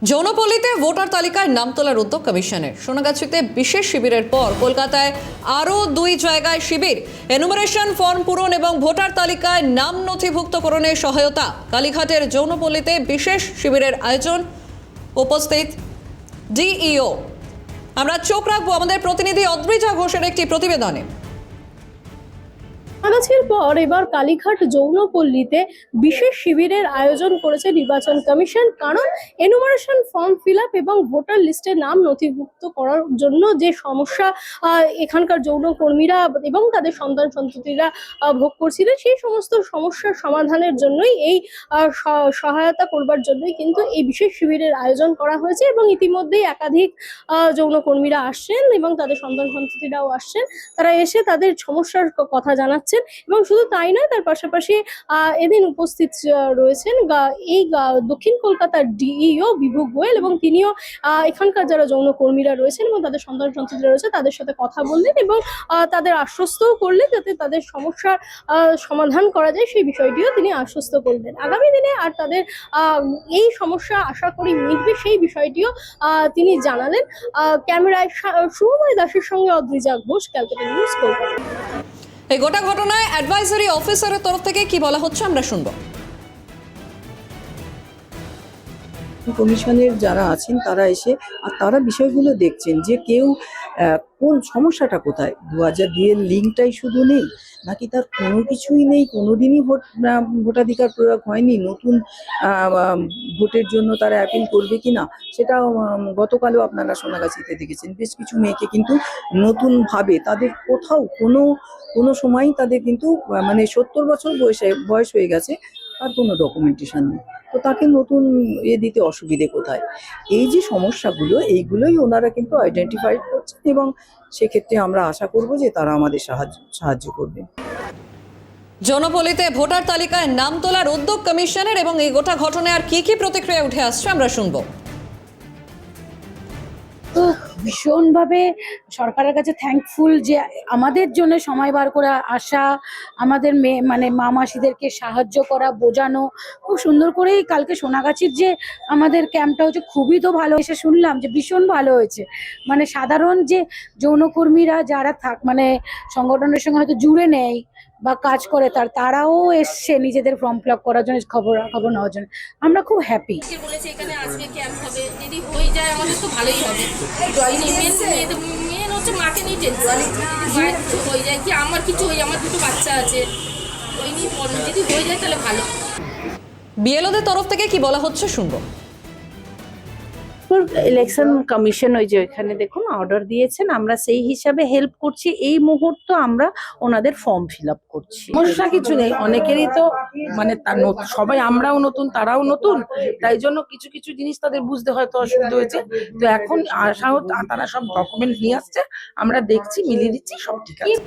যৌনপল্লীতে voter তালিকায় নাম তোলার উদ্যোগ কমিশনের। সোনাগাছিতে বিশেষ শিবিরের পর কলকাতায় আরও 2 জায়গায় শিবির। এনুমারেশন ফর্ম পূরণ এবং ভোটার তালিকায় নাম নথিভুক্তকরণে সহায়তা। কালীঘাটের যৌনপল্লীতে বিশেষ শিবিরের আয়োজন, উপস্থিত ডিইও। আমরা চোখ রাখবো আমাদের প্রতিনিধি অদ্রিজা ঘোষের একটি প্রতিবেদনে। সোনাগাছির পর এবার কালীঘাট যৌনপল্লীতে বিশেষ শিবিরের আয়োজন করেছে নির্বাচন কমিশন। কারণ এনুমারেশন ফর্ম ফিল আপ এবং ভোটার লিস্টে নাম নথিভুক্ত করার জন্য যে সমস্যা এখানকার যৌনকর্মীরা এবং তাদের সন্তান সন্ততিরা ভোগ করছিলেন, সেই সমস্ত সমস্যার সমাধানের জন্যই এই সহায়তা করবার জন্যই কিন্তু এই বিশেষ শিবিরের আয়োজন করা হয়েছে। এবং ইতিমধ্যেই একাধিক যৌনকর্মীরা আসছেন এবং তাদের সন্তান সন্ততিরাও আসছেন। তারা এসে তাদের সমস্যার কথা জানাচ্ছেন এবং শুধু তাই নয়, তার পাশাপাশি এদিন উপস্থিত রয়েছেন এই দক্ষিণ কলকাতার ডিইও বিভু গোয়েল, এবং তিনিও এখানকার যারা যৌনকর্মীরা রয়েছেন এবং তাদের সন্তান সন্ততিরা রয়েছে তাদের সাথে কথা বললেন এবং তাদের আশ্বস্তও করলেন যাতে তাদের সমস্যার সমাধান করা যায়, সেই বিষয়টিও তিনি আশ্বস্ত করলেন। আগামী দিনে আর তাদের এই সমস্যা আশা করি মিটবে, সেই বিষয়টিও তিনি জানালেন। ক্যামেরায় শুভময় দাসের সঙ্গে অদ্রিজা ঘোষ, ক্যালকাটা নিউজ, কলকাতা। এই গোটা ঘটনায় অ্যাডভাইজারি অফিসারের তরফ থেকে কি বলা হচ্ছে আমরা শুনবো। কমিশনের যারা আছেন তারা এসে আর তারা বিষয়গুলো দেখছেন যে কেউ কোন সমস্যাটা কোথায়, 2002 এর লিঙ্কটাই শুধু নেই নাকি তার কোনো কিছুই নেই, কোনোদিনই ভোটাধিকার প্রয়োগ হয়নি, নতুন ভোটের জন্য তারা অ্যাপিল করবে কিনা সেটাও গতকালও আপনারা সোনাগাছিতে দেখেছেন। বেশ কিছু মেয়েকে কিন্তু নতুনভাবে তাদের কোথাও কোনো সময়ই তাদের কিন্তু মানে 70 বছর বয়স হয়ে গেছে, আর কোনো ডকুমেন্টেশন নেই, তো তাকে নতুন দিতে অসুবিধে কোথায়? এই যে সমস্যাগুলো, এইগুলোই ওনারা কিন্তু আইডেন্টিফাই করছেন এবং সেক্ষেত্রে আমরা আশা করব যে তারা আমাদের সাহায্য করবে। যৌনপল্লীতে ভোটার তালিকায় নাম তোলার উদ্যোগ কমিশনের এবং এই গোটা ঘটনায় আর কি প্রতিক্রিয়া উঠে আসছে আমরা শুনবো। তো ভীষণভাবে সরকারের কাছে থ্যাঙ্কফুল যে আমাদের জন্য সময় বার করে আসা, আমাদের মানে মা মাসিদেরকে সাহায্য করা, বোঝানো খুব সুন্দর করেই। কালকে সোনাগাছির যে আমাদের ক্যাম্পটা হচ্ছে খুবই তো ভালো, এসে শুনলাম যে ভীষণ ভালো হয়েছে। মানে সাধারণ যে যৌনকর্মীরা যারা মানে সংগঠনের সঙ্গে হয়তো জুড়ে নেই বা কাজ করে তারাও এসছে নিজেদের ফর্ম ফিল আপ করার জন্য, খবর নেওয়ার জন্য। আমরা খুব হ্যাপি। বলেছে এখানে আজকে ক্যাম্প হবে, যদি হয়ে যায় আমাদের তো ভালোই হবে। মেন হচ্ছে মাকে নিয়ে টেনশন, মায়ের কিছু হয়ে যায় কি আমার কিছু হয়ে, আমার 2 বাচ্চা আছে, ওই নিয়ে যদি হয়ে যায় তাহলে ভালো। বিএলওদের তরফ থেকে কি বলা হচ্ছে শুনবো। ইলেকশন কমিশন ওই যে ওইখানে দেখুন অর্ডার দিয়েছেন, আমরা সেই হিসাবে হেল্প করছি। এই মুহূর্তে আমরা ওনাদের ফর্ম ফিল আপ করছি। সমস্যা কিছু নেই, অনেকেরই তো মানে সবাই, আমরাও নতুন তারাও নতুন, তাই জন্য কিছু কিছু জিনিস তাদের বুঝতে হয়তো অসুবিধা হয়েছে। তো এখন আশা তারা সব ডকুমেন্ট নিয়ে আসছে, আমরা দেখছি, মিলিয়ে দিচ্ছি, সব ঠিক আছে।